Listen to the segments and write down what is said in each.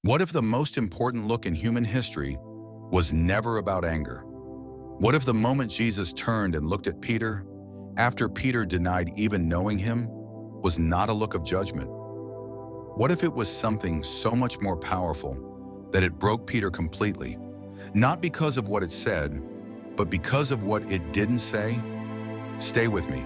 What if the most important look in human history was never about anger? What if the moment Jesus turned and looked at Peter, after Peter denied even knowing him, was not a look of judgment? What if it was something so much more powerful that it broke Peter completely, not because of what it said, but because of what it didn't say? Stay with me,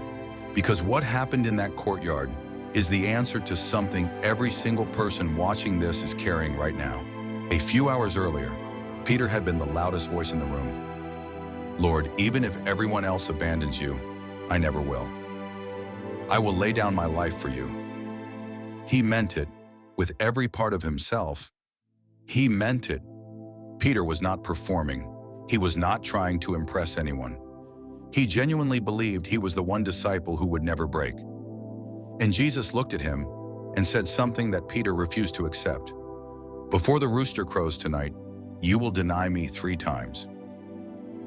because what happened in that courtyard is the answer to something every single person watching this is carrying right now. A few hours earlier, Peter had been the loudest voice in the room. Lord, even if everyone else abandons you, I never will. I will lay down my life for you. He meant it with every part of himself. He meant it. Peter was not performing. He was not trying to impress anyone. He genuinely believed he was the one disciple who would never break. And Jesus looked at him and said something that Peter refused to accept. Before the rooster crows tonight, you will deny me 3 times.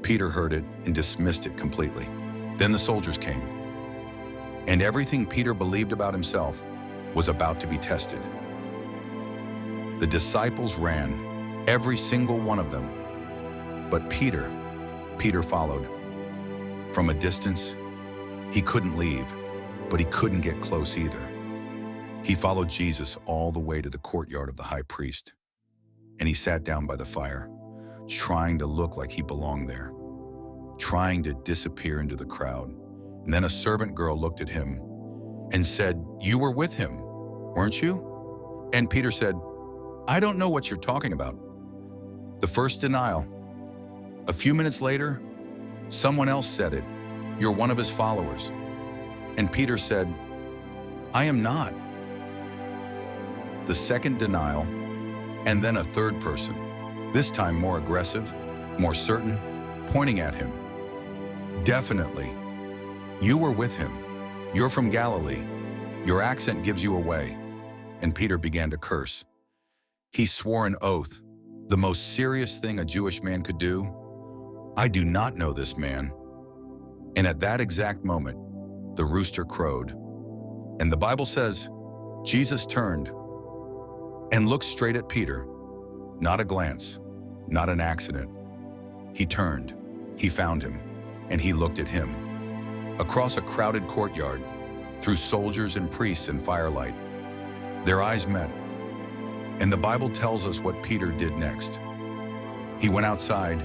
Peter heard it and dismissed it completely. Then the soldiers came, and everything Peter believed about himself was about to be tested. The disciples ran, every single one of them. But Peter followed. From a distance, he couldn't leave, but he couldn't get close either. He followed Jesus all the way to the courtyard of the high priest, and he sat down by the fire, trying to look like he belonged there, trying to disappear into the crowd. And then a servant girl looked at him and said, "You were with him, weren't you?" And Peter said, "I don't know what you're talking about." The first denial. A few minutes later, someone else said it, "You're one of his followers." And Peter said, "I am not." The second denial, and then a third person, this time more aggressive, more certain, pointing at him. "Definitely. You were with him. You're from Galilee. Your accent gives you away." And Peter began to curse. He swore an oath, the most serious thing a Jewish man could do. "I do not know this man." And at that exact moment, the rooster crowed. And the Bible says, Jesus turned and looked straight at Peter. Not a glance, not an accident. He turned, he found him, and he looked at him. Across a crowded courtyard, through soldiers and priests and firelight, their eyes met. And the Bible tells us what Peter did next. He went outside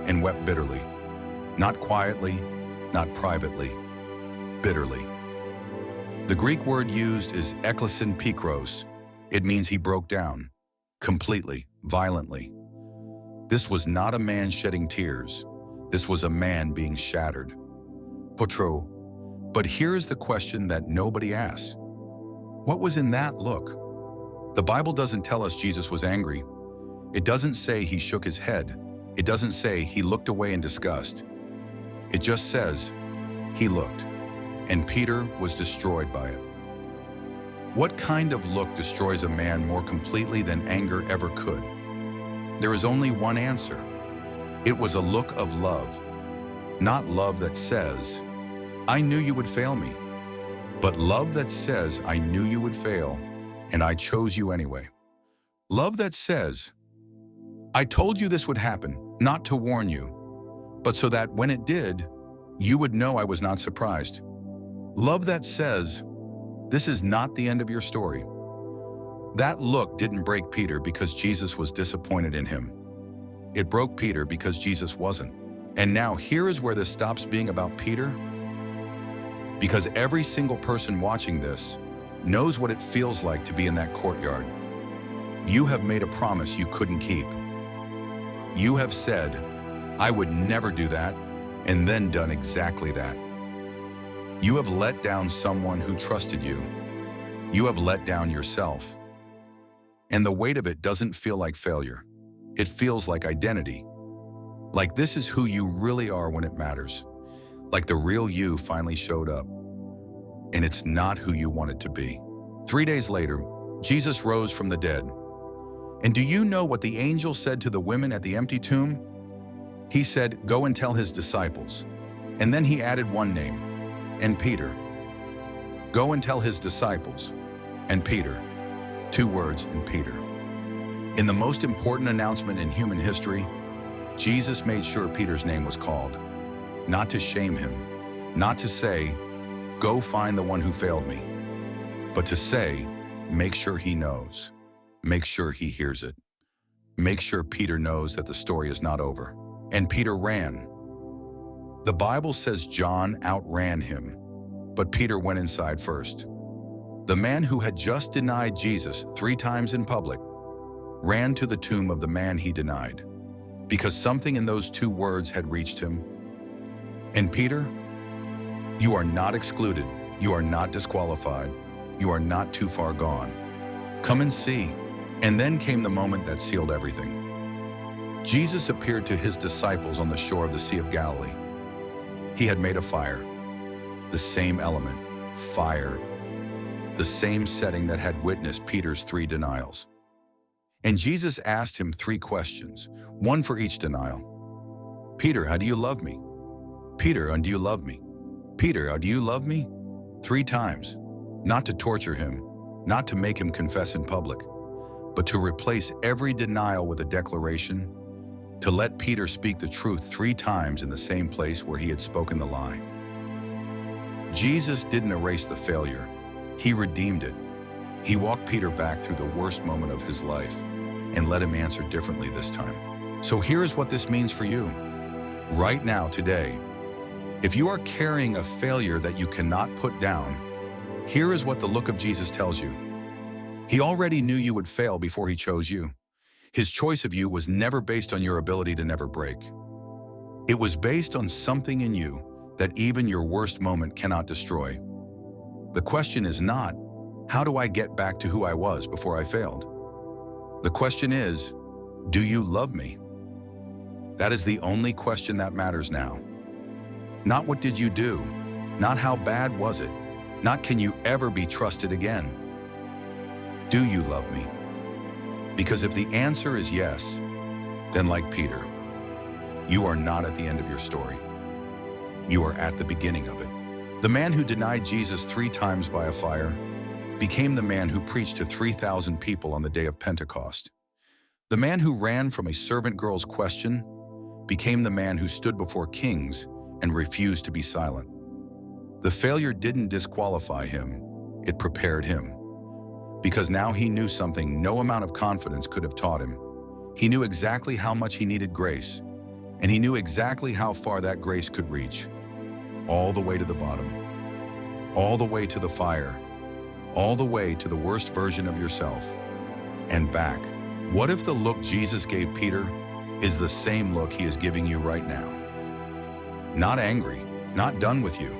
and wept bitterly. Not quietly, not privately, bitterly. The Greek word used is ekklasin pikros. It means he broke down, completely, violently. This was not a man shedding tears. This was a man being shattered. Potro. But here is the question that nobody asks. What was in that look? The Bible doesn't tell us Jesus was angry. It doesn't say he shook his head. It doesn't say he looked away in disgust. It just says he looked, and Peter was destroyed by it. What kind of look destroys a man more completely than anger ever could? There is only one answer. It was a look of love. Not love that says, "I knew you would fail me," but love that says, "I knew you would fail, and I chose you anyway." Love that says, "I told you this would happen, not to warn you, but so that when it did, you would know I was not surprised." Love that says, "This is not the end of your story." That look didn't break Peter because Jesus was disappointed in him. It broke Peter because Jesus wasn't. And now here is where this stops being about Peter. Because every single person watching this knows what it feels like to be in that courtyard. You have made a promise you couldn't keep. You have said, "I would never do that," and then done exactly that. You have let down someone who trusted you. You have let down yourself. And the weight of it doesn't feel like failure. It feels like identity. Like this is who you really are when it matters. Like the real you finally showed up. And it's not who you wanted to be. 3 days later, Jesus rose from the dead. And do you know what the angel said to the women at the empty tomb? He said, "Go and tell his disciples." And then he added one name, and Peter. Go and tell his disciples, and Peter. 2 words, and Peter. In the most important announcement in human history, Jesus made sure Peter's name was called. Not to shame him, not to say, "Go find the one who failed me," but to say, "Make sure he knows. Make sure he hears it. Make sure Peter knows that the story is not over." And Peter ran. The Bible says John outran him, but Peter went inside first. The man who had just denied Jesus 3 times in public ran to the tomb of the man he denied, because something in those 2 words had reached him. And Peter, you are not excluded, you are not disqualified, you are not too far gone. Come and see. And then came the moment that sealed everything. Jesus appeared to his disciples on the shore of the Sea of Galilee. He had made a fire, the same element, fire, the same setting that had witnessed Peter's 3 denials. And Jesus asked him 3 questions, one for each denial. Peter, how do you love me? Peter, do you love me? Peter, do you love me? 3 times, not to torture him, not to make him confess in public, but to replace every denial with a declaration, to let Peter speak the truth 3 times in the same place where he had spoken the lie. Jesus didn't erase the failure, he redeemed it. He walked Peter back through the worst moment of his life and let him answer differently this time. So here's what this means for you. Right now, today, if you are carrying a failure that you cannot put down, here is what the look of Jesus tells you. He already knew you would fail before he chose you. His choice of you was never based on your ability to never break. It was based on something in you that even your worst moment cannot destroy. The question is not, how do I get back to who I was before I failed? The question is, do you love me? That is the only question that matters now. Not what did you do, not how bad was it, not can you ever be trusted again. Do you love me? Because if the answer is yes, then like Peter, you are not at the end of your story. You are at the beginning of it. The man who denied Jesus 3 times by a fire became the man who preached to 3,000 people on the day of Pentecost. The man who ran from a servant girl's question became the man who stood before kings and refused to be silent. The failure didn't disqualify him, it prepared him. Because now he knew something no amount of confidence could have taught him. He knew exactly how much he needed grace, and he knew exactly how far that grace could reach. All the way to the bottom, all the way to the fire, all the way to the worst version of yourself, and back. What if the look Jesus gave Peter is the same look he is giving you right now? Not angry, not done with you,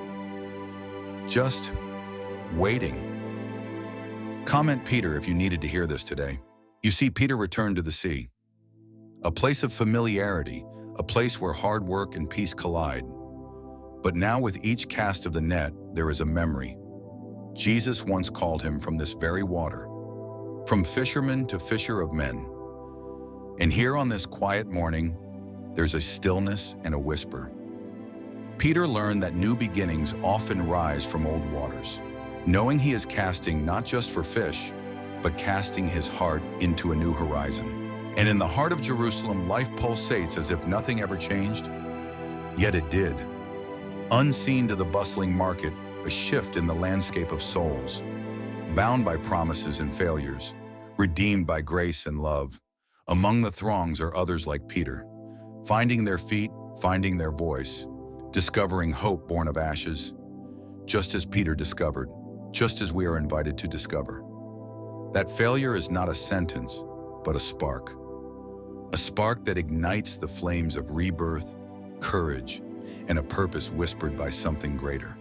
just waiting. Comment Peter if you needed to hear this today. You see, Peter returned to the sea, a place of familiarity, a place where hard work and peace collide. But now with each cast of the net, there is a memory. Jesus once called him from this very water, from fisherman to fisher of men. And here on this quiet morning, there's a stillness and a whisper. Peter learned that new beginnings often rise from old waters, knowing he is casting not just for fish, but casting his heart into a new horizon. And in the heart of Jerusalem, life pulsates as if nothing ever changed. Yet it did. Unseen to the bustling market, a shift in the landscape of souls, bound by promises and failures, redeemed by grace and love. Among the throngs are others like Peter, finding their feet, finding their voice, discovering hope born of ashes, just as Peter discovered, just as we are invited to discover. That failure is not a sentence, but a spark that ignites the flames of rebirth, courage, and a purpose whispered by something greater.